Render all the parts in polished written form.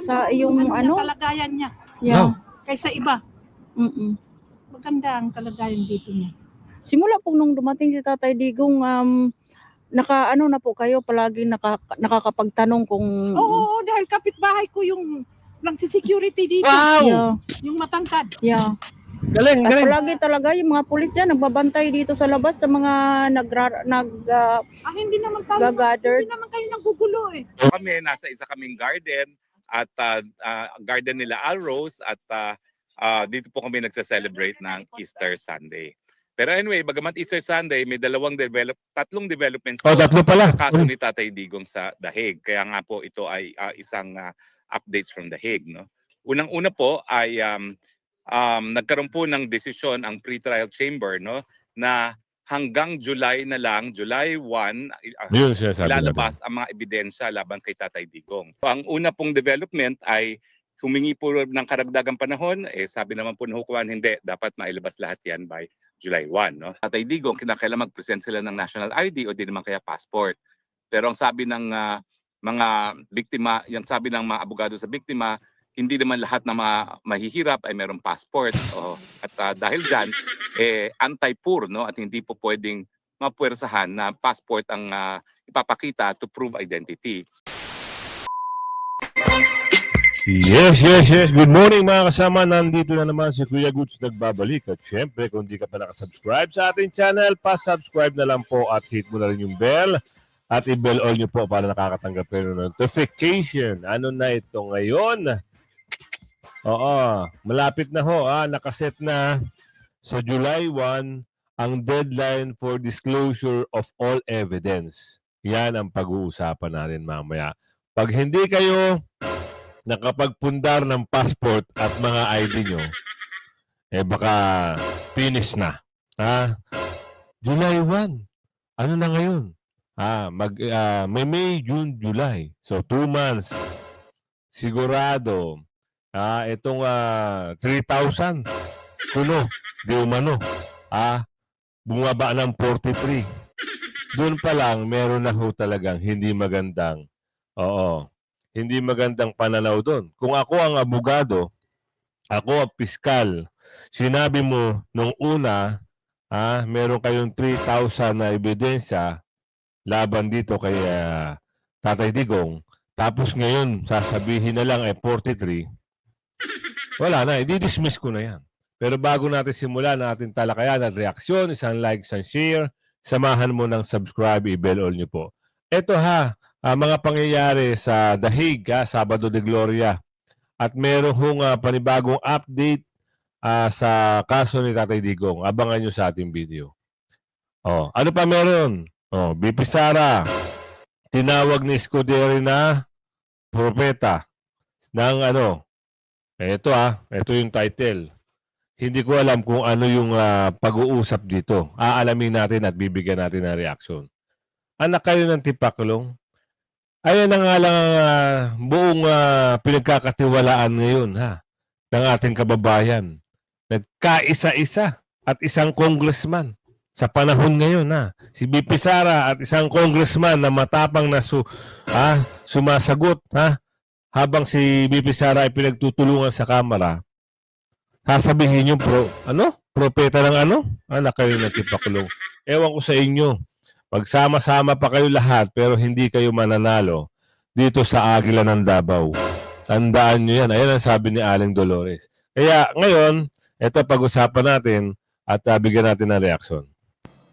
sa yung ano, kalagayan niya. Yeah. Kaysa iba. Mm-mm. Maganda ang kalagayan dito niya. Simula po nung dumating si Tatay Digong, naka-ano na po kayo, palagi nakakapagtanong kung... Oo, dahil kapitbahay ko yung nagsisecurity dito. Wow! Yeah. Yung matangkad. Yeah. Galing, At galing. palagi talaga yung mga pulis yan, nagbabantay dito sa labas sa mga Hindi naman tayo, gathered. hindi naman kayo nanggugulo eh. Kami, nasa isa kaming garden at garden nila Alrose at dito po kami nagse-celebrate ng Easter Sunday. Pero anyway, bagamat Easter Sunday, may tatlong developments po tatlo pala. sa kaso ni Tatay Digong sa The Hague. Kaya nga po ito ay isang updates from The Hague. No? Unang-una po ay nagkaroon po ng desisyon ang pre-trial chamber, no, na hanggang July na lang, July 1, ilalabas ang mga ebidensya laban kay Tatay Digong. So, ang una pong development ay humingi po ng karagdagang panahon. Sabi naman po ng hukuman, hindi, dapat mailabas lahat yan by July 1. No? Tatay Digong, kinakailangan mag-present sila ng national ID o di naman kaya passport. Pero ang sabi ng mga biktima, yung sabi ng mga abogado sa biktima, hindi naman lahat na mahihirap ay mayroong passport. At dahil dyan, anti-poor, no? At hindi po pwedeng mapuwersahan na passport ang ipapakita to prove identity. Yes. Good morning mga kasama. Nandito na naman si Kuya Goods nagbabalik. At syempre, kung di ka pa nakasubscribe sa ating channel, pa-subscribe na lang po at hit mo na rin yung bell. At i-bell all nyo po para nakakatanggap kayo ng notification. Ano na ito ngayon? Oo, malapit na ho. Nakaset na sa July 1 ang deadline for disclosure of all evidence. Yan ang pag-uusapan natin mamaya. Pag hindi kayo nakapagpundar ng passport at mga ID nyo, baka finish na. July 1. Ano na ngayon? May June, July. So 2 months. Sigurado. Itong 3,000 kuno, di umano. Bumaba ng 43. Doon pa lang, meron na ho talagang hindi magandang, hindi magandang pananaw doon. Kung ako ang abogado, ako ang piskal, sinabi mo nung una, meron kayong 3,000 na ebidensya laban dito kay Tatay Digong, tapos ngayon, sasabihin na lang 43, wala na, i-dismiss ko na yan. Pero bago natin simulan ang ating talakayan at reaksyon, isang like, isang share, samahan mo ng subscribe, i-bell all nyo po. Ito mga pangyayari sa The Hague, Sabado de Gloria. At meron hong panibagong update sa kaso ni Tatay Digong. Abangan nyo sa ating video. Ano pa meron? BP Sara, tinawag ni Escudero na propeta ng ito yung title. Hindi ko alam kung ano yung pag-uusap dito. Aalamin natin at bibigyan natin ng reaksyon. Anak kayo ng tipaklong. Ayan na nga lang ang buong pinagkakatiwalaan ngayon ng ating kababayan. Nagkaisa-isa at isang congressman sa panahon ngayon si BP Sara at isang congressman na matapang na sumasagot habang si BP Sara ay pinagtutulungan sa kamera. Sasabihin yung propeta ng anak kayo ng tipaklong. Ewan ko sa inyo. Pagsama-sama pa kayo lahat pero hindi kayo mananalo dito sa Agila ng Davao. Tandaan nyo yan. Ayan ang sabi ni Aling Dolores. Kaya ngayon, ito pag-usapan natin at bigyan natin ng reaksyon.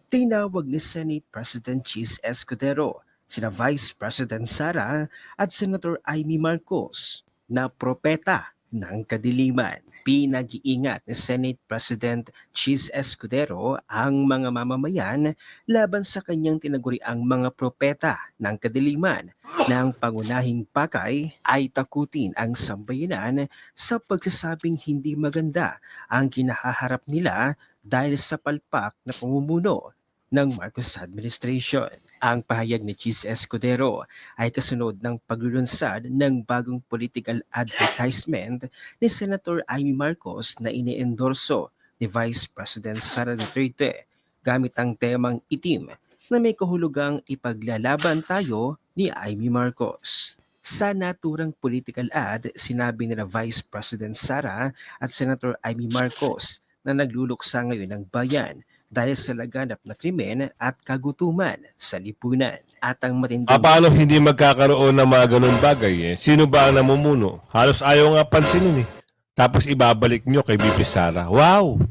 Tinawag ni Senate President Chis Escudero, sina Vice President Sara at Senator Amy Marcos na propeta ng kadiliman. Pinag-iingat ni Senate President Chis Escudero ang mga mamamayan laban sa kanyang tinaguriang mga propeta ng kadiliman na ang pangunahing pakay ay takutin ang sambayanan sa pagsasabing hindi maganda ang kinahaharap nila dahil sa palpak na pamumuno ng Marcos administration. Ang pahayag ni Chis Escudero ay kasunod ng paglulunsad ng bagong political advertisement ni Senator Amy Marcos na iniendorso ni Vice President Sara Duterte gamit ang temang itim na may kahulugang ipaglalaban tayo ni Amy Marcos. Sa naturang political ad, sinabi nila Vice President Sara at Senator Amy Marcos na nagluluksa ngayon ng bayan dahil sa laganap na krimen at kagutuman sa lipunan. At ang matinding Paano hindi magkakaroon ng mga ganun bagay? Sino ba ang namumuno? Halos ayaw nga pansinin eh. Tapos ibabalik nyo kay BP Sara. Wow!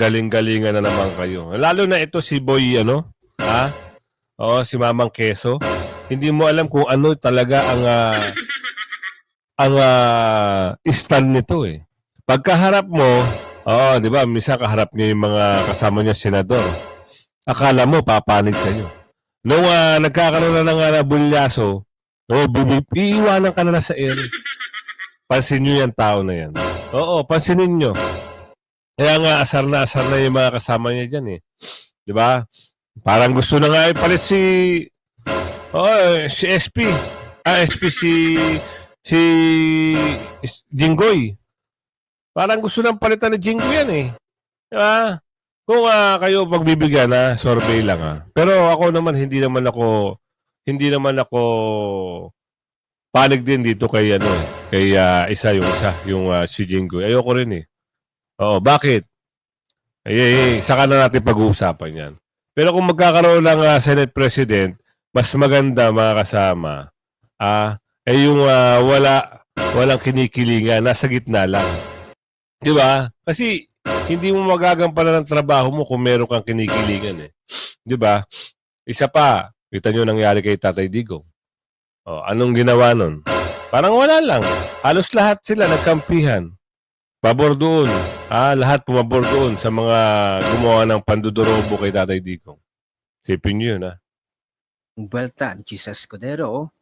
Galing-galingan na naman kayo. Lalo na ito si Boy, Oo, si Mamang Keso. Hindi mo alam kung ano talaga ang stand nito eh. Pagkaharap mo, di ba, minsan kaharap niya yung mga kasama niya senador. Akala mo papanig sa iyo. Nung nagkakaroon na ng bulyaso, iiwanan ka na sa ere. Pansin nyo yan tao na yan. Oo, pansinin nyo. Kaya nga asar na yung mga kasama niya dyan eh. Di ba? Parang gusto na nga ipalit si SP. SP si Jinggoy. Parang gusto nang palitan ni Jinggoy yan eh. Di ba? Kung kayo pagbibigyan survey lang Pero ako naman hindi naman ako panig din dito kay isa yung si Jinggoy. Ayoko rin eh. Oo, bakit? Saka na natin pag-uusapan yan. Pero kung magkakaroon ng Senate President, mas maganda mga kasama, yung walang kinikilingan, nasa gitna lang. Di ba? Kasi hindi mo magagampanan ng trabaho mo kung meron kang kinikilingan eh. Di ba? Isa pa, kita nyo nangyari kay Tatay Digong. Anong ginawa nun? Parang wala lang. Halos lahat sila nagkampihan. Pabor doon. Lahat pumabor doon sa mga gumawa ng pandudorobo kay Tatay Digong. Sipin nyo yun, Buwelta ni Chis Escudero,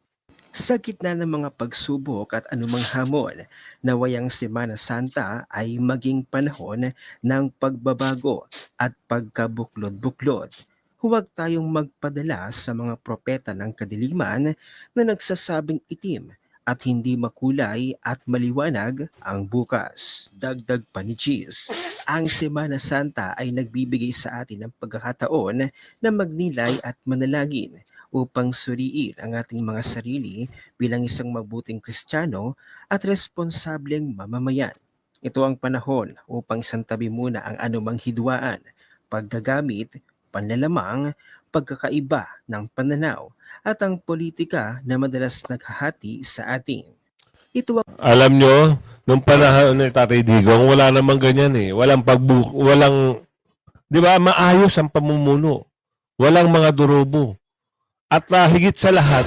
sa gitna ng mga pagsubok at anumang hamon, nawayang Semana Santa ay maging panahon ng pagbabago at pagkabuklod-buklod. Huwag tayong magpadala sa mga propeta ng kadiliman na nagsasabing itim at hindi makulay at maliwanag ang bukas. Dagdag pa ni Cheese, ang Semana Santa ay nagbibigay sa atin ng pagkakataon na magnilay at manalangin upang suriin ang ating mga sarili bilang isang mabuting Kristiyano at responsableng mamamayan. Ito ang panahon upang santabi muna ang anumang hidwaan, paggagamit, panlalamang, pagkakaiba ng pananaw, at ang politika na madalas naghahati sa atin. Ito ang Alam nyo, nung panahon ni Tatay Digong, wala namang ganyan eh. Di ba, maayos ang pamumuno. Walang mga durobo. At higit sa lahat,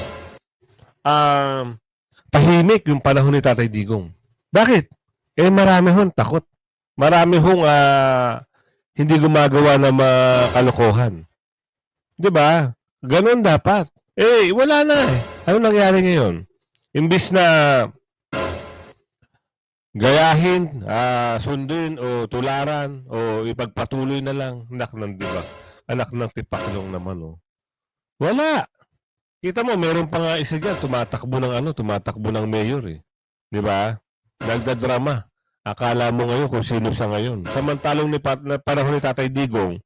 tahimik yung panahon ni Tatay Digong. Bakit? Marami hong takot. Marami hong hindi gumagawa ng mga kalokohan. Di ba? Ganon dapat. Wala na eh. Ano nangyari ngayon? Imbis na gayahin, sundin o tularan o ipagpatuloy na lang. Anak ng, di ba? Anak ng tipaklong naman Wala. Kita mo, meron pa nga isa dyan, tumatakbo ng mayor eh. Di ba? Nagdadrama. Akala mo ngayon kung sino siya ngayon. Samantalong panahon ni Tatay Digong,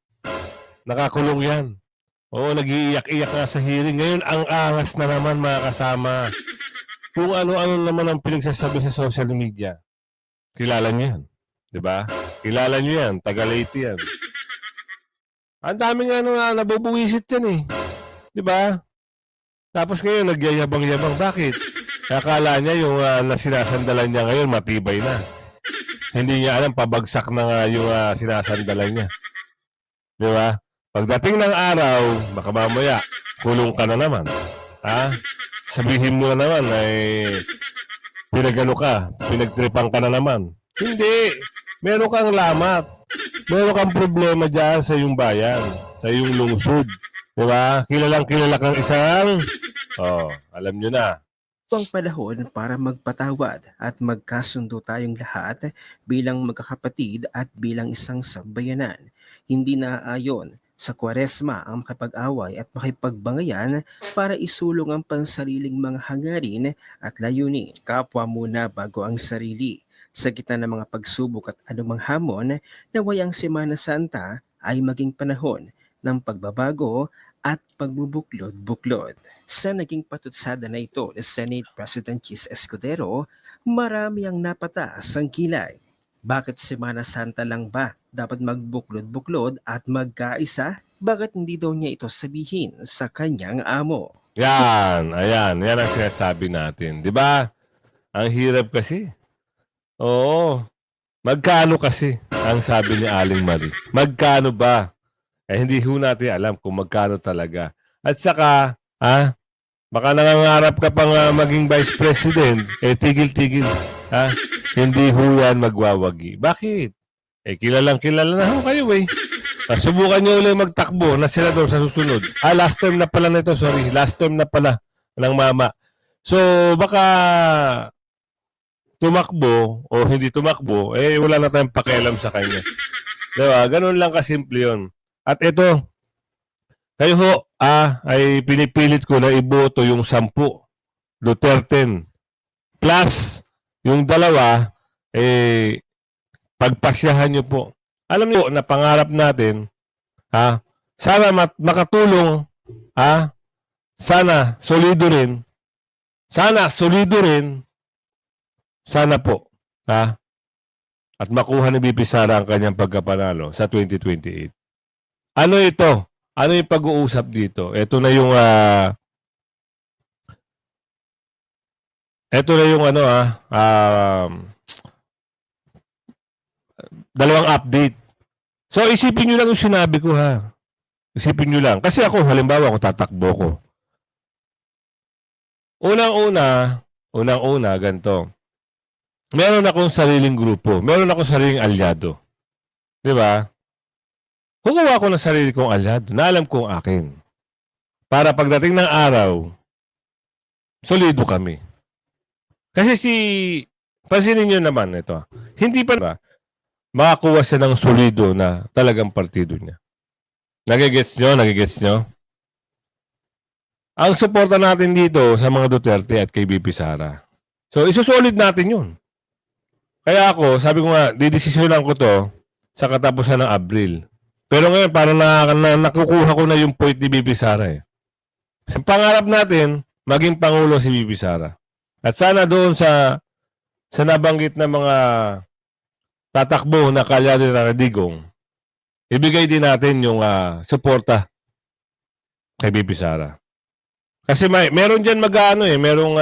nakakulong yan. Oo, nag-iiyak-iyak nga sa hearing. Ngayon, ang angas na naman mga kasama. Kung ano-ano naman ang pinagsasabi sa social media. Kilala niyo yan. Di ba? Kilala niyo yan. Taga-Leyte yan. Ang daming nabubuwisit yan eh. Di ba? Tapos ngayon, nagyayabang-yabang. Bakit? Akala niya yung sinasandalan niya ngayon, matibay na. Hindi niya alam, pabagsak na nga yung sinasandalan niya. Di ba? Pagdating ng araw, baka mamaya, kulong ka na naman. Sabihin mo na naman pinagtripan ka na naman. Hindi. Meron kang lamat. Meron kang problema dyan sa iyong bayan, sa iyong lungsod. Di ba? Kilalang kilala kang isang, alam nyo na. Ito ang panahon para magpatawad at magkasundo tayong lahat bilang magkakapatid at bilang isang sambayanan. Hindi naaayon sa Kwaresma ang makipag-away at makipagbangayan para isulong ang pansariling mga hangarin at layunin. Kapwa muna bago ang sarili. Sa gitna ng mga pagsubok at anumang hamon, naway ang Semana Santa ay maging panahon ng pagbabago at pagbubuklod-buklod. Sa naging patutsada na ito ni Senate President Chis Escudero, marami ang napatas ang kilay. Bakit Semana Santa lang ba dapat magbuklod-buklod at magkaisa? Bakit hindi daw niya ito sabihin sa kanyang amo? Yan, ayan, yan ang sinasabi natin. Di ba? Ang hirap kasi. Oo. Magkano kasi ang sabi ni Aling Marie? Magkano ba? Eh hindi ho natin alam kung magkano talaga. At saka, baka nangangarap ka pang maging vice president, eh tigil-tigil. Hindi ho yan magwawagi. Bakit? Eh kilala na ho kayo eh. Subukan nyo ulit magtakbo na senador sa susunod. Last term na pala nito, sorry. Last term na pala ng mama. So, baka tumakbo o hindi tumakbo, eh wala na tayong pakialam sa kanya. Diba? Ganun lang kasimple yun. At ito, kayo ho, ay pinipilit ko na iboto yung 10 Duterte plus yung 2, eh, pagpasyahan nyo po. Alam niyo na pangarap natin, sana makatulong, sana solido rin, sana po, at makuha ni BP Sara ang kanyang pagkapanalo sa 2028. Ano ito? Ano yung pag-uusap dito? Ito na yung dalawang update. So isipin nyo lang yung sinabi ko Isipin nyo lang. Kasi ako, halimbawa, kung tatakbo ko. Unang-una, ganito. Meron akong sariling grupo. Meron akong sariling alyado. Di ba? Kukuha ko ng sarili kong alyado na alam kong akin. Para pagdating ng araw, solido kami. Kasi pansinin nyo naman ito. Hindi pa makakuha siya ng solido na talagang partido niya. Nagigets nyo? Ang suporta natin dito sa mga Duterte at kay BP Sara. So, isusolid natin yun. Kaya ako, sabi ko nga, didesisyonan ko to sa katapusan ng Abril. Pero ngayon, parang nakukuha ko na yung point ni BP Sara eh. Sa pangarap natin, maging Pangulo si BP Sara. At sana doon sa nabanggit na mga tatakbo na kalyado na Digong, ibigay din natin yung suporta kay BP Sara. Kasi meron dyan merong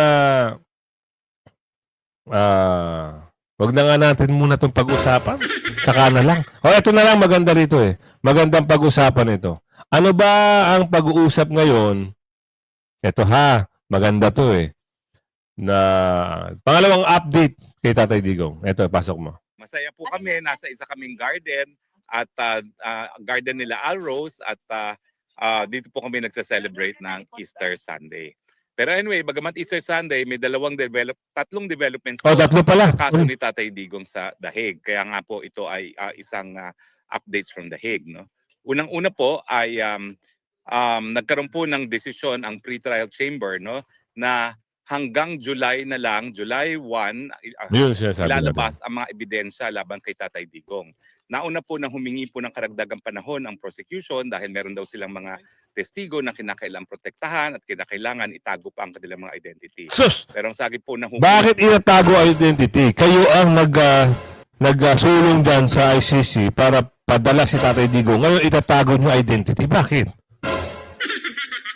wag na nga natin muna itong pag-usapan. Saka na lang. Ito na lang maganda rito eh. Magandang pag-usapan ito. Ano ba ang pag-uusap ngayon? Ito maganda to eh. Na pangalawang update kay Tatay Digong. Ito, pasok mo. Masaya po kami. Nasa isa kaming garden at garden nila Alrose at dito po kami nagsa-celebrate ng Easter Sunday. Pero anyway, bagamat Easter Sunday, may tatlong developments po tatlo pala. sa kaso ni Tatay Digong sa The Hague. Kaya nga po ito ay isang updates from The Hague. No? Unang-una po ay nagkaroon po ng desisyon ang pre-trial chamber na hanggang July na lang, July 1, lalabas ang mga ebidensya laban kay Tatay Digong. Nauna po nang humingi po ng karagdagang panahon ang prosecution dahil meron daw silang mga testigo na kinakailangan protektahan at kinakailangan itago pa ang kanilang mga identity. Sus! Pero ang sabi po ng Bakit inatago identity? Kayo ang nagsulong dyan sa ICC para padala si Tatay Digong. Ngayon itatago nyo identity. Bakit?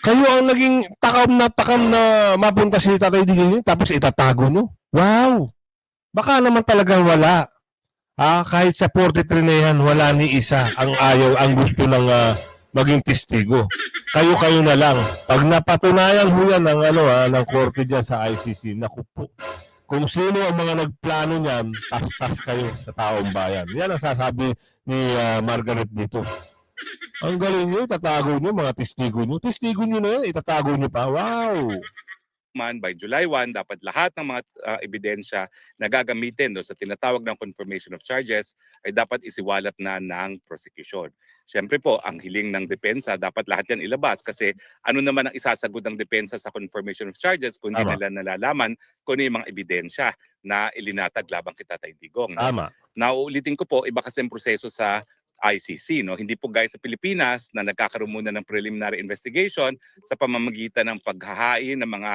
Kayo ang naging takam na mapunta si Tatay Digong tapos itatago nyo? Wow! Baka naman talagang wala. Kahit sa 43 na yan, wala ni isa ang ayaw, ang gusto ng maging testigo. Kayo na lang. Pag napatunayan ho yan ng korte dyan sa ICC, naku po. Kung sino ang mga nagplano niyan, tas-tas kayo sa taong bayan. Yan ang sasabi ni Margaret dito. Ang galing nyo, itatago nyo, mga testigo nyo. Testigo nyo na yan, itatago nyo pa. Wow! By July 1, dapat lahat ng mga ebidensya na gagamitin sa tinatawag ng confirmation of charges ay dapat isiwalat na ng prosecution. Siyempre po, ang hiling ng depensa, dapat lahat yan ilabas kasi ano naman ang isasagot ng depensa sa confirmation of charges kung hindi nila nalalaman kung ano yung mga ebidensya na ilinatag labang kay Tatay Digong. Tama. Nauulitin ko po, iba kasi ang proseso sa ICC, no? Hindi po gaya sa Pilipinas na nagkakaroon muna ng preliminary investigation sa pamamagitan ng paghahain ng mga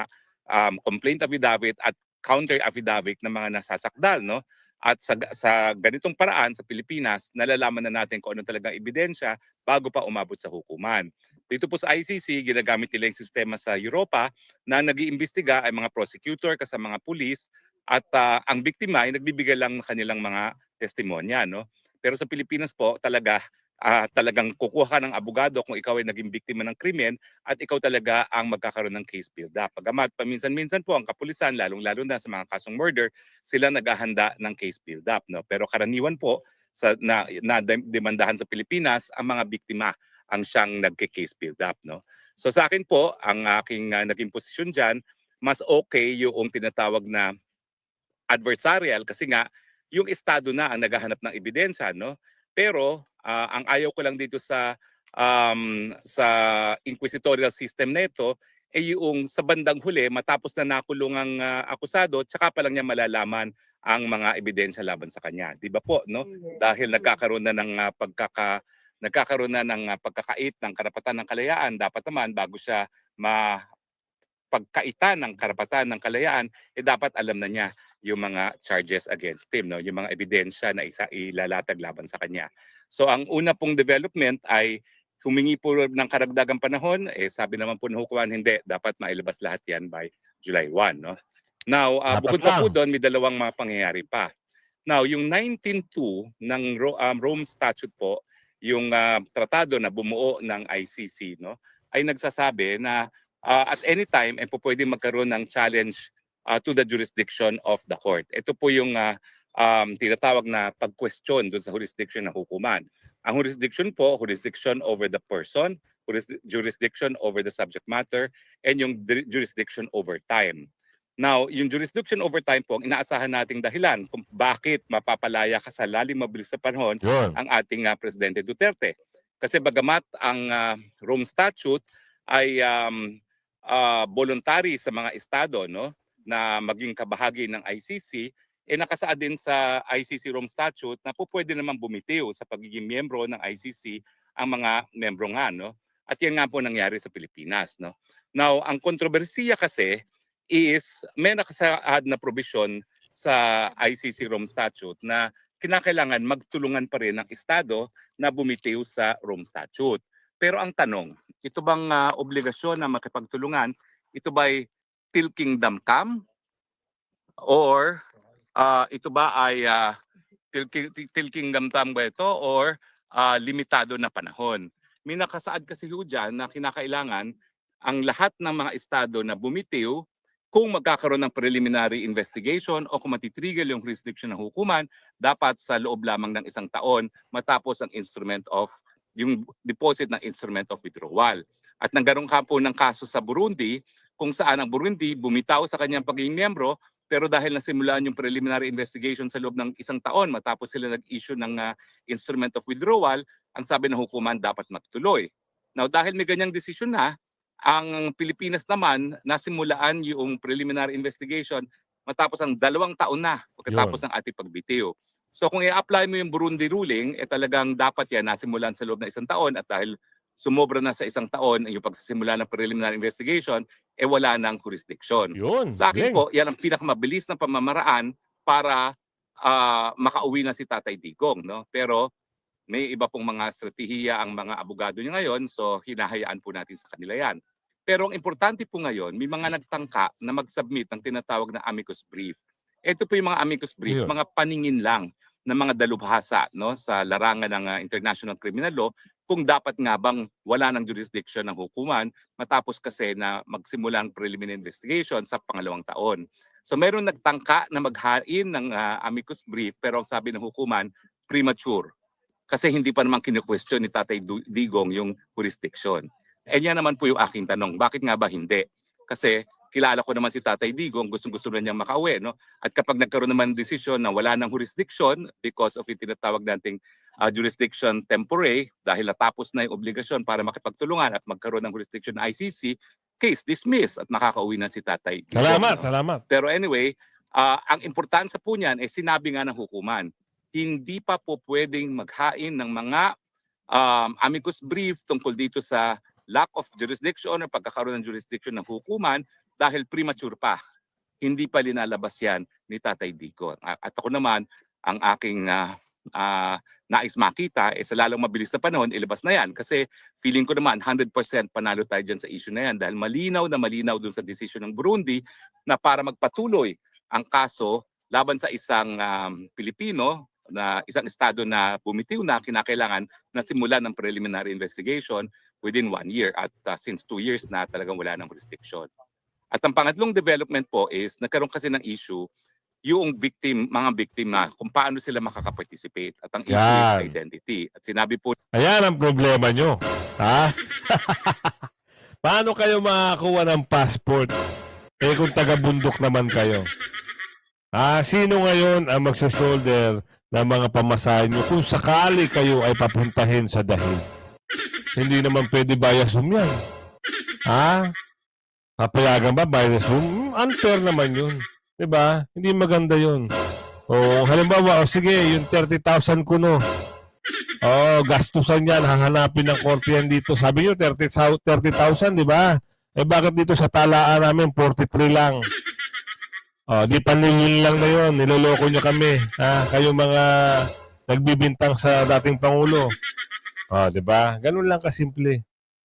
complaint affidavit at counter affidavit ng mga nasasakdal, no? At sa ganitong paraan sa Pilipinas, nalalaman na natin kung ano talagang ebidensya bago pa umabot sa hukuman. Dito po sa ICC, ginagamit nila yung sistema sa Europa na nag-iimbestiga ay mga prosecutor kasama mga pulis at ang biktima ay nagbibigay lang ng kanilang mga testimonya, no? Pero sa Pilipinas po, talagang kukuha ka ng abogado kung ikaw ay naging biktima ng krimen at ikaw talaga ang magkakaroon ng case build-up. Pagamat paminsan-minsan po ang kapulisan, lalong-lalo na sa mga kasong murder, sila naghahanda ng case build-up, no? Pero karaniwan po na demandahan sa Pilipinas, ang mga biktima ang siyang nagke-case build-up, no? So sa akin po, ang aking naging posisyon diyan, mas okay yung tinatawag na adversarial kasi nga yung estado na ang naghahanap ng ebidensya, no? Pero ang ayaw ko lang dito sa inquisitorial system nito ay yung sa bandang huli matapos na nakulong ang akusado, tsaka pa lang niya malalaman ang mga ebidensya laban sa kanya. 'Di ba po, no? Dahil nagkakaroon na ng pagkakait ng karapatan ng kalayaan, dapat naman bago siya pagkaitan ng karapatan ng kalayaan, dapat alam na niya yung mga charges against him, no? Yung mga ebidensya na ilalatag laban sa kanya. So ang una pong development ay humingi po ng karagdagang panahon, sabi naman po ng hukuman, hindi, dapat mailabas lahat yan by July 1, no? Now, Dapat bukod pa po lang. doon, may dalawang mga pangyayari pa. Now, yung 19.2 ng Rome Statute po, yung tratado na bumuo ng ICC, no, ay nagsasabi na at any time po pwede magkaroon ng challenge to the jurisdiction of the court. Ito po yung tinatawag na pag-question doon sa jurisdiction ng hukuman. Ang jurisdiction po, jurisdiction over the person, jurisdiction over the subject matter, and yung jurisdiction over time. Now, yung jurisdiction over time po, ang inaasahan nating dahilan kung bakit mapapalaya ka sa lalim mabilis na panahon Yun. ang ating Presidente Duterte. Kasi bagamat ang Rome Statute ay voluntary sa mga estado, no, na maging kabahagi ng ICC, nakasaad din sa ICC Rome Statute na po pwede namang bumitiw sa pagiging miyembro ng ICC ang mga miyembro nga, no? At yan nga po nangyari sa Pilipinas, no? Now, ang kontrobersiya kasi is may nakasaad na provision sa ICC Rome Statute na kinakailangan magtulungan pa rin ng estado na bumitiw sa Rome Statute. Pero ang tanong, ito bang obligasyon na makipagtulungan, ito ba'y till kingdom come? Or ito ba ay till kingdom come ba ito? Or limitado na panahon? May nakasaad kasi dyan na kinakailangan ang lahat ng mga estado na bumitiw kung magkakaroon ng preliminary investigation o kung matitrigger yung jurisdiction ng hukuman, dapat sa loob lamang ng 1 taon matapos ang yung deposit ng instrument of withdrawal. At nagkaroon ka po ng kaso sa Burundi, kung saan ang Burundi bumitaw sa kanyang pagiging miyembro, pero dahil nasimulan yung preliminary investigation sa loob ng 1 taon matapos sila nag-issue ng instrument of withdrawal, ang sabi ng hukuman dapat magtuloy. Now dahil may ganyang desisyon na, ang Pilipinas naman nasimulaan yung preliminary investigation matapos ang 2 taon na pagkatapos ng ating pagbitiw. So kung i-apply mo yung Burundi ruling, talagang dapat yan nasimulan sa loob ng 1 taon at dahil sumobra na sa 1 taon yung pagsisimula ng preliminary investigation, wala nang jurisdiction. Yun. Sa akin galing. po, yan ang pinakamabilis na pamamaraan para makauwi na si Tatay Digong, no? Pero may iba pong mga estratehiya ang mga abogado niya ngayon, so hinahayaan po natin sa kanila yan. Pero ang importante po ngayon, may mga nagtangka na mag-submit ng tinatawag na amicus brief. Ito po yung mga amicus brief, Ayun. mga paningin lang ng mga dalubhasa, no, sa larangan ng International Criminal Law kung dapat nga bang wala ng jurisdiction ng hukuman matapos kasi na magsimula ang preliminary investigation sa 2nd taon. So mayroon nagtangka na maghain ng amicus brief pero ang sabi ng hukuman, premature. Kasi hindi pa naman kinu-question ni Tatay Digong yung jurisdiction. Yan naman po yung aking tanong, bakit nga ba hindi? Kasi kilala ko naman si Tatay Digong, gustong-gusto na niyang makauwi, no? At kapag nagkaroon naman ng desisyon na wala ng jurisdiction because of yung tinatawag nating jurisdiction tempore, dahil natapos na yung obligasyon para makipagtulungan at magkaroon ng jurisdiction ng ICC, case dismissed at makakauwi na si Tatay Digong. Salamat, no? salamat. Pero anyway, ang importansya po niyan sinabi nga ng hukuman, hindi pa po pwedeng maghain ng mga amicus brief tungkol dito sa lack of jurisdiction o pagkakaroon ng jurisdiction ng hukuman dahil premature pa. Hindi pa linalabas yan ni Tatay Digong. At ako naman, ang aking nais makita, sa lalong mabilis na panahon, ilabas na yan. Kasi feeling ko naman, 100% panalo tayo dyan sa issue na yan dahil malinaw na malinaw dun sa desisyon ng Burundi na para magpatuloy ang kaso laban sa isang Pilipino, na isang estado na bumitiw na kinakailangan na simulan ng preliminary investigation within 1 year at since 2 years na talagang wala ng jurisdiction. At ang pangatlong development po is nagkaroon kasi ng issue yung mga biktima kung paano sila makakaparticipate at ang issue is Yan. identity. At sinabi po Ayan ang problema nyo. Ha? Paano kayo makakuha ng passport? Kung taga-bundok naman kayo. Sino ngayon ang magsusolder ng mga pamasahe nyo kung sakali kayo ay papuntahin sa dahil? Hindi naman pwede biasum yan. Papayagan ba biasum? Unfair naman yun. Diba? Hindi maganda yun. Halimbawa, sige, yung 30,000 kuno. Gastusan yan, hahanapin ng korte yan dito. Sabi nyo, 30,000, di ba? Bakit dito sa talaan namin, 43 lang? Di paningin lang na yun. Niloloko nyo kami. Kayo mga nagbibintang sa dating Pangulo. Di ba? Ganun lang kasimple.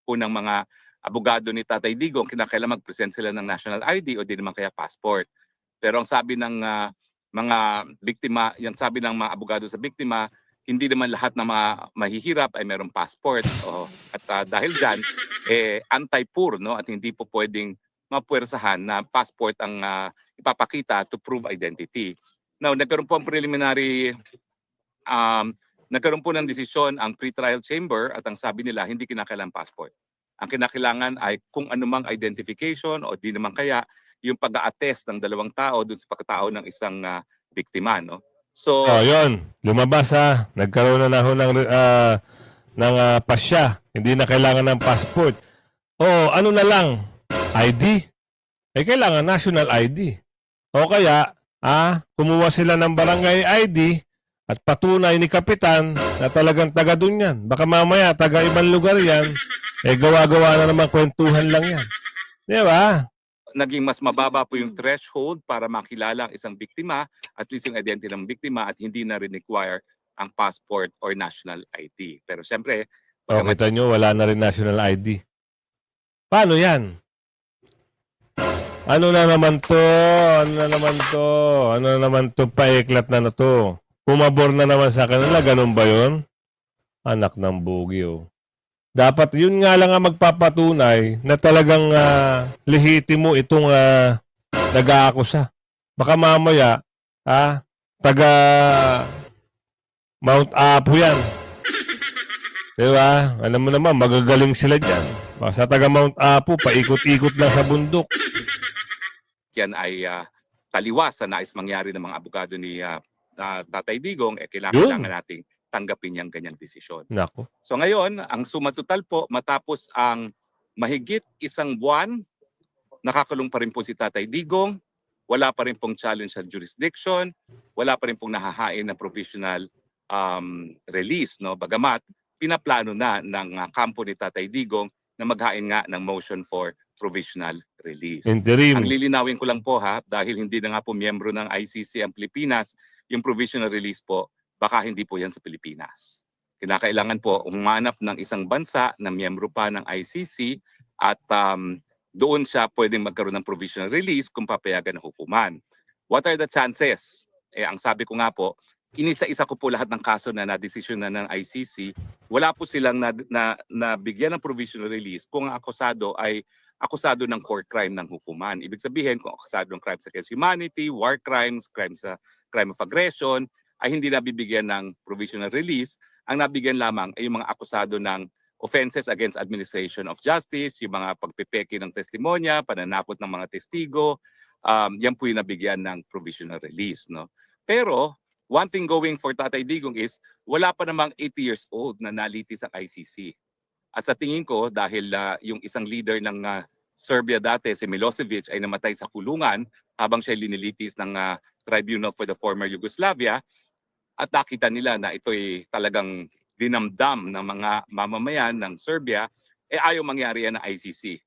po ng mga abogado ni Tatay Digong, kinakailangan mag-present sila ng national ID o di naman kaya passport. Pero ang sabi ng mga biktima, yung sabi ng mga abogado sa biktima, hindi naman lahat na mga mahihirap ay mayroong passport. At dahil dyan, anti-poor, no? At hindi po pwedeng mapuwersahan na passport ang ipapakita to prove identity. Now, nagkaroon po ang preliminary, nagkaroon po ng desisyon ang pre-trial chamber at ang sabi nila, hindi kinakailangan passport. Ang kinakailangan ay kung anumang identification o di naman kaya yung pag-a-attest ng dalawang tao doon sa pagkatao ng isang biktima. No? So, yun. Lumabas Nagkaroon na ho ng pasya. Hindi na kailangan ng passport. Ano na lang? ID? Kailangan national ID. O kaya, kumuha sila ng barangay ID at patunay ni Kapitan na talagang taga dun yan. Baka mamaya, taga ibang lugar yan. Gawa-gawa na naman kwentuhan lang yan. Di ba? naging mas mababa po yung threshold para makilala ang isang biktima, at least yung identity ng biktima, at hindi na rin-require ang passport or national ID. Pero siyempre, Kita nyo, wala na rin national ID. Paano yan? Ano na naman to? Ano na naman to? Ano na naman to? Paiklat na to. Pumabor na naman sa kanila. Ganun ba yun? Anak ng bugi, oh. Dapat yun nga lang ang magpapatunay na talagang lehitimo itong nag-aakusa. Baka mamaya, taga Mount Apo yan. Diba? Alam mo naman, magagaling sila dyan. Sa taga Mount Apo, paikot-ikot lang sa bundok. yan ay taliwas sa nais mangyari ng mga abogado ni Tatay Digong, kailangan nating tanggapin yung ganyang desisyon. Nako. So ngayon, ang suma total po, matapos ang mahigit isang buwan, nakakulong pa rin po si Tatay Digong, wala pa rin pong challenge sa jurisdiction, wala pa rin pong nahahain na provisional release. No? Bagamat, pinaplano na ng kampo ni Tatay Digong na maghain nga ng motion for provisional release. Interim. Ang lilinawin ko lang po dahil hindi na nga po miyembro ng ICC ang Pilipinas, yung provisional release po, baka hindi po yan sa Pilipinas. Kinakailangan po humanap ng isang bansa na miyembro pa ng ICC at doon siya pwedeng magkaroon ng provisional release kung papayagan ng hukuman. What are the chances? Ang sabi ko nga po, inisa-isa ko po lahat ng kaso na na-desisyon na ng ICC. Wala po silang nabigyan ng provisional release kung ang akusado ay akusado ng core crime ng hukuman. Ibig sabihin, kung akusado ng crimes against humanity, war crimes, crime of aggression, ay hindi nabibigyan ng provisional release. Ang nabigyan lamang ay yung mga akusado ng offenses against administration of justice, yung mga pagpipeke ng testimonya, pananakot ng mga testigo, yan po yung nabigyan ng provisional release. No? Pero, one thing going for Tatay Digong is, wala pa namang 80 years old na nalitis ang ICC. At sa tingin ko, dahil yung isang leader ng Serbia dati, si Milosevic, ay namatay sa kulungan habang siya linilitis ng Tribunal for the Former Yugoslavia, at nakita nila na ito'y talagang dinamdam ng mga mamamayan ng Serbia, ayaw mangyari yan ng ICC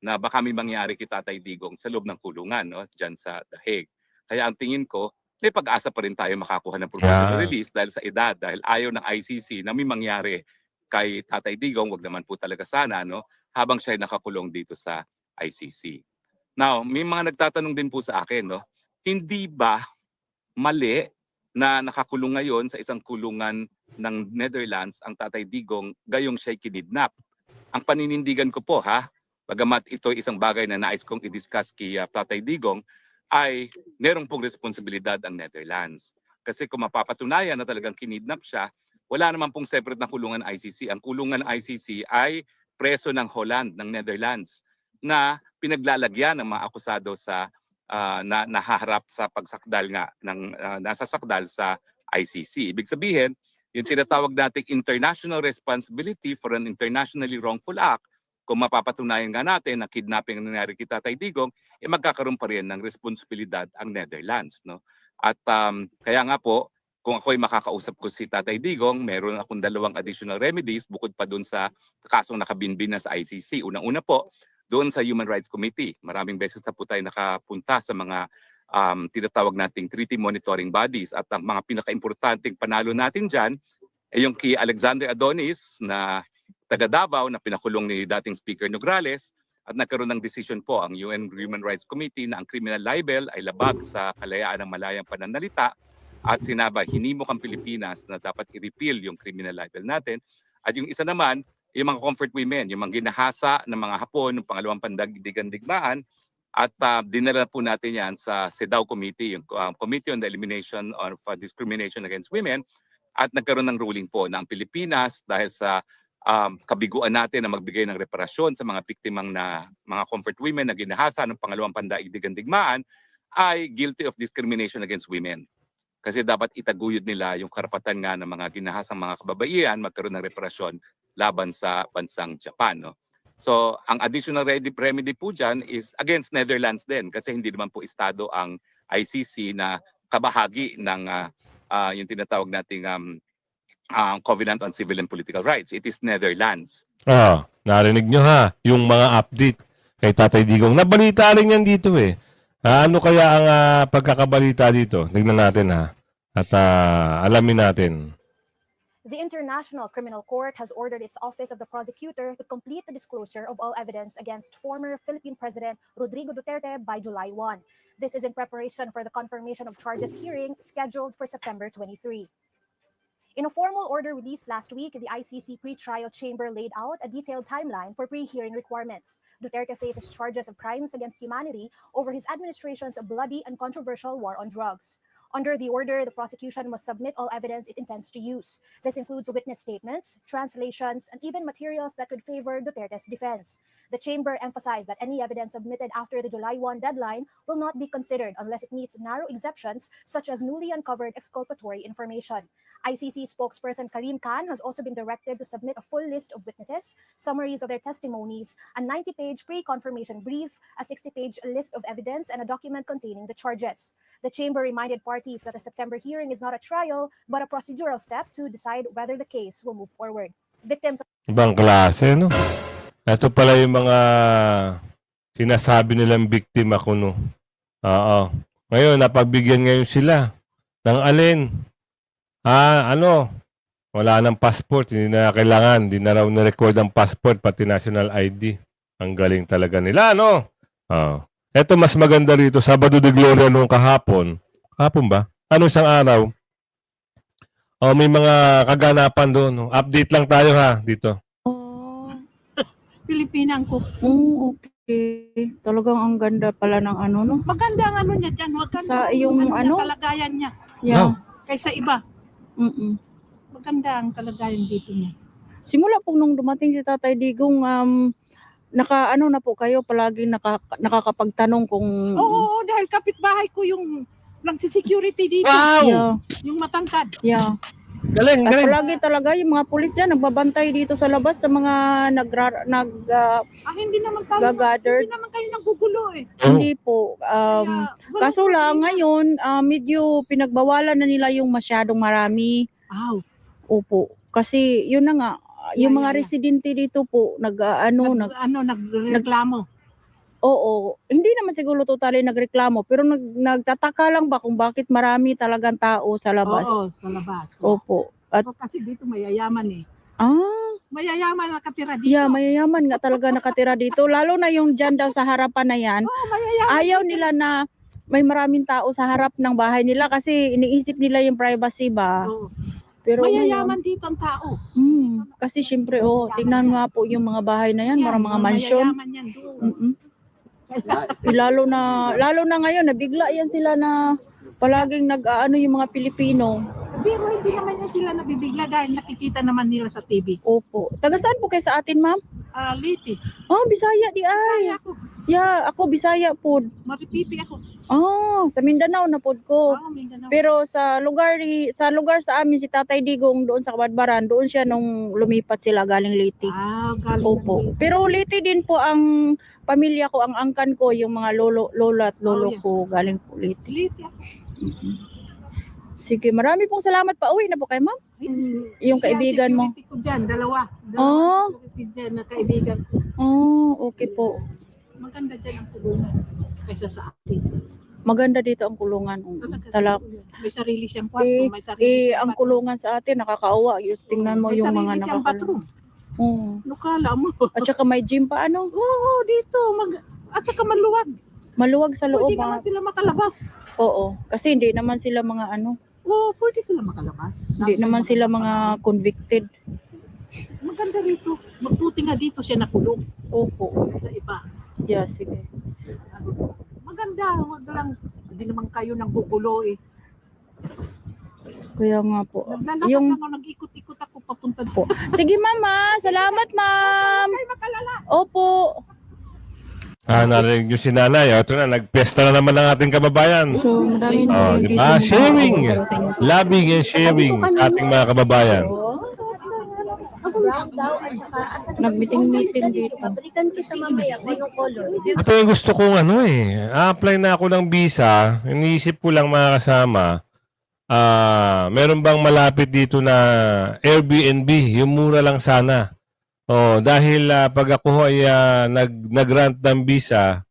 na baka may mangyari kay Tatay Digong sa loob ng kulungan, no, dyan sa The Hague. Kaya ang tingin ko, may pag-asa pa rin tayo makakuha ng provisional release dahil sa edad, dahil ayaw ng ICC na may mangyari kay Tatay Digong, wag naman po talaga sana, no, habang siya ay nakakulong dito sa ICC. Now, may mga nagtatanong din po sa akin, no, hindi ba mali na nakakulong ngayon sa isang kulungan ng Netherlands ang Tatay Digong gayong siya'y kinidnap? Ang paninindigan ko po, bagamat ito isang bagay na nais kong i-discuss kay Tatay Digong, ay merong pong responsibilidad ang Netherlands. Kasi kung mapapatunayan na talagang kinidnap siya, wala naman pong separate na kulungan ng ICC. Ang kulungan ng ICC ay preso ng Holland, ng Netherlands, na pinaglalagyan ng mga akusado sa na nahaharap sa pagsakdal nga ng nasasakdal sa ICC. Ibig sabihin, yung tinatawag nating international responsibility for an internationally wrongful act, kung mapapatunayan nga natin na kidnapping ang nangyari kay Tatay Digong, magkakaroon pa rin ng responsibilidad ang Netherlands, no? At kaya nga po, kung ako'y makakausap ko si Tatay Digong, meron akong 2 additional remedies bukod pa doon sa kasong nakabinbin na sa ICC. Unang-una po, doon sa Human Rights Committee. Maraming beses na po tayo nakapunta sa mga tinatawag nating treaty monitoring bodies, at ang mga pinaka-importanting panalo natin dyan ay yung kay Alexander Adonis na taga Davao na pinakulong ni dating Speaker Nograles, at nagkaroon ng decision po ang UN Human Rights Committee na ang criminal libel ay labag sa kalayaan ng malayang pananalita, at sinabay hinimok ang Pilipinas na dapat i-repeal yung criminal libel natin. At yung isa naman, yung mga comfort women, yung mga ginahasa ng mga Hapon ng pangalawang pandaigdigan-digmaan, at dinala po natin yan sa CEDAW Committee, yung Committee on the Elimination of Discrimination Against Women, at nagkaroon ng ruling po na ang Pilipinas, dahil sa kabiguan natin na magbigay ng reparasyon sa mga biktimang na mga comfort women na ginahasa ng pangalawang pandaigdigan-digmaan, ay guilty of discrimination against women. Kasi dapat itaguyod nila yung karapatan nga ng mga ginahasang mga kababaihan magkaroon ng reparasyon laban sa bansang Japan, no? So, ang additional remedy po dyan is against Netherlands din, kasi hindi naman po estado ang ICC na kabahagi ng yung tinatawag nating Covenant on Civil and Political Rights. It is Netherlands. Narinig nyo yung mga update kay Tatay Digong. Nabalita rin yan dito eh. Ano kaya ang pagkakabalita dito? Tignan natin at alamin natin. The International Criminal Court has ordered its Office of the Prosecutor to complete the disclosure of all evidence against former Philippine President Rodrigo Duterte by July 1. This is in preparation for the confirmation of charges hearing scheduled for September 23. In a formal order released last week, the ICC pre-trial chamber laid out a detailed timeline for pre-hearing requirements. Duterte faces charges of crimes against humanity over his administration's bloody and controversial war on drugs. Under the order, the prosecution must submit all evidence it intends to use. This includes witness statements, translations, and even materials that could favor Duterte's defense. The chamber emphasized that any evidence submitted after the July 1 deadline will not be considered unless it meets narrow exceptions, such as newly uncovered exculpatory information. ICC spokesperson Karim Khan has also been directed to submit a full list of witnesses, summaries of their testimonies, a 90-page pre-confirmation brief, a 60-page list of evidence, and a document containing the charges. The chamber reminded parties that the September hearing is not a trial, but a procedural step to decide whether the case will move forward. Victims of Ibang klase, no? Ito pala yung mga sinasabi nilang biktima ko, no? Oo. Ngayon, napagbigyan ngayon sila ng alin? Wala nang passport, hindi na kailangan, hindi na raw na-record ang passport, pati national ID. Ang galing talaga nila, no? Ito mas maganda rito, Sabado de Gloria nung kahapon. Kahapon ba? Isang araw? May mga kaganapan doon. No? Update lang tayo dito. Pilipina ang cook. Okay. Talagang ang ganda pala ng no? Maganda ang niya dyan. Maganda Sa yung niya, kalagayan niya. Yeah. Kaysa iba. Mm-mm. Maganda ang kalagayan dito niya. Simula po nung dumating si Tatay Digong, na po kayo palagi nakakapagtanong kung... Oo, dahil kapitbahay ko yung security dito. Wow! Yeah. Yung matangkad. Yeah. Galing, At galing. palagi talaga yung mga pulis yan nagbabantay dito sa labas sa mga Hindi naman tayo, nag-gather. hindi naman kayo nanggugulo eh. Hindi po. Kaya, walang Kaso lang problema. ngayon, medyo pinagbawalan na nila yung masyadong marami. Aw, Opo. Kasi yun na nga, yung mga Yeah. residente dito po, nagreklamo. oo, hindi naman siguro totally nagreklamo, pero nagtataka lang ba kung bakit marami talagang tao sa labas. Oo, sa labas. Opo. At, Kasi dito mayayaman eh. mayayaman Mayayaman nakatira dito. yeah, mayayaman nga talaga nakatira dito. Lalo na yung dyan daw sa harapan na yan. Oo, mayayaman. Ayaw nila na may maraming tao sa harap ng bahay nila kasi iniisip nila yung privacy ba. Oo. Pero Mayayaman dito ang tao. kasi syempre, tingnan nga po yung mga bahay na yan, mga mansion. Mayayaman yan doon. Mm-mm. Lalo na ngayon, nabigla yan sila na palaging nag-aano yung mga Pilipino. Pero hindi naman yan sila nabibigla dahil nakikita naman nila sa TV. Opo. Taga saan po kayo sa atin, ma'am? Liti. Bisaya di ay. Kaya ako. Yeah, ako Bisaya po. Maripipi ako. Sa Mindanao na po ko. Mindanao. Pero sa lugar sa amin si Tatay Digong doon sa Kabadbaran, doon siya nung lumipat sila galing Liti. Galing Opo. ng Liti. Pero Liti din po ang pamilya ko, ang angkan ko, yung mga lola at lolo yeah. ko galing po Liti. Liti ako. Sige, marami pong salamat pa. Uwi na po kayo, ma'am? Yung kaibigan mo. Security ko dyan, dalawa security dyan na kaibigan ko. Okay po. Maganda dyan ang kulungan kaysa sa atin. Maganda dito ang kulungan. Talaga. May sarili siyang kwarto, may sarili siyang Ang kulungan sa atin, nakakaawa. Tingnan mo may yung sarili mga siyang bathroom. Nukala mo. At saka may gym pa, Oo, dito. At saka maluwag. Maluwag sa loob. Pwede naman sila makalabas. Oo. Kasi hindi naman sila mga Oo, pwede sila makalabas. hindi naman sila mga convicted. Maganda rito. Mabuti nga dito siya nakulong. Opo. Sa iba. Yeah, sige. Maganda. Wag lang. Hindi naman kayo nang gugulo eh. Kaya nga po. Naglalakad Yung ako, nag-ikot-ikot ako papunta po. Sige, mama. Salamat, ma'am. Ay, makalala. Opo. Narinig nyo si nanay. Ito na, nagpesta na naman ang ating kababayan. So, marami na Di ba? Sharing. Loving and sharing sa ating mga kababayan. Nag-meeting dito. Ito yung gusto kong apply na ako ng visa. Iniisip ko lang mga kasama. Meron bang malapit dito na Airbnb? Yung mura lang sana. Dahil pag ako ay nag-grant ng visa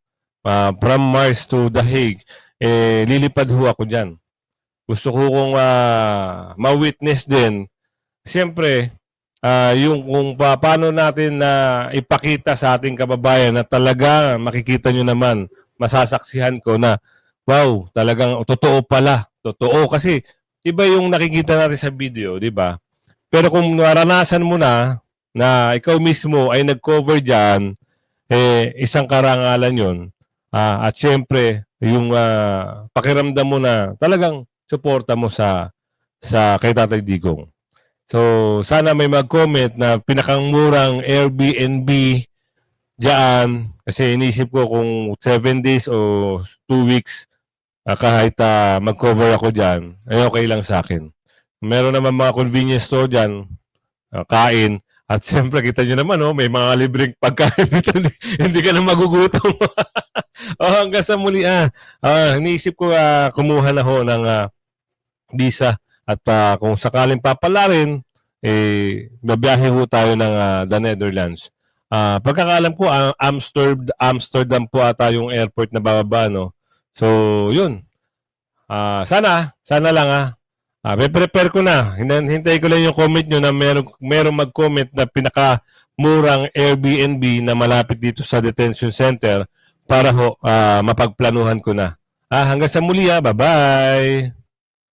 from Mars to The Hague, lilipad ho ako dyan. Gusto ko kong ma-witness din. Siyempre, yung kung paano natin na ipakita sa ating kababayan na talaga makikita nyo naman, masasaksihan ko na, wow, talagang totoo pala. Totoo kasi iba yung nakikita natin sa video, di ba? Pero kung naranasan mo na ikaw mismo ay nag-cover dyan, isang karangalan yun. At syempre, yung pakiramdam mo na talagang suporta mo sa kay Tatay Digong. So, sana may mag-comment na pinakang murang Airbnb dyan. Kasi inisip ko kung 7 days o 2 weeks, kahit mag-cover ako dyan, ay okay lang sa akin. Meron naman mga convenience store dyan, kain. At siyempre, kita nyo naman, may mga libreng pagkain dito. Hindi ka na magugutom. Hanggang sa muli, iniisip ko kumuha na ho ng visa. At kung sakaling papala rin, babiyahe ho tayo ng the Netherlands. Pagkakalam ko, Amsterdam po ata yung airport na bababa, no? So, yun. Sana lang prepare ko na. Hintay ko lang yung comment nyo na merong mag-comment na pinakamurang Airbnb na malapit dito sa detention center para ho mapagplanuhan ko na. Hanggang sa muli, bye-bye!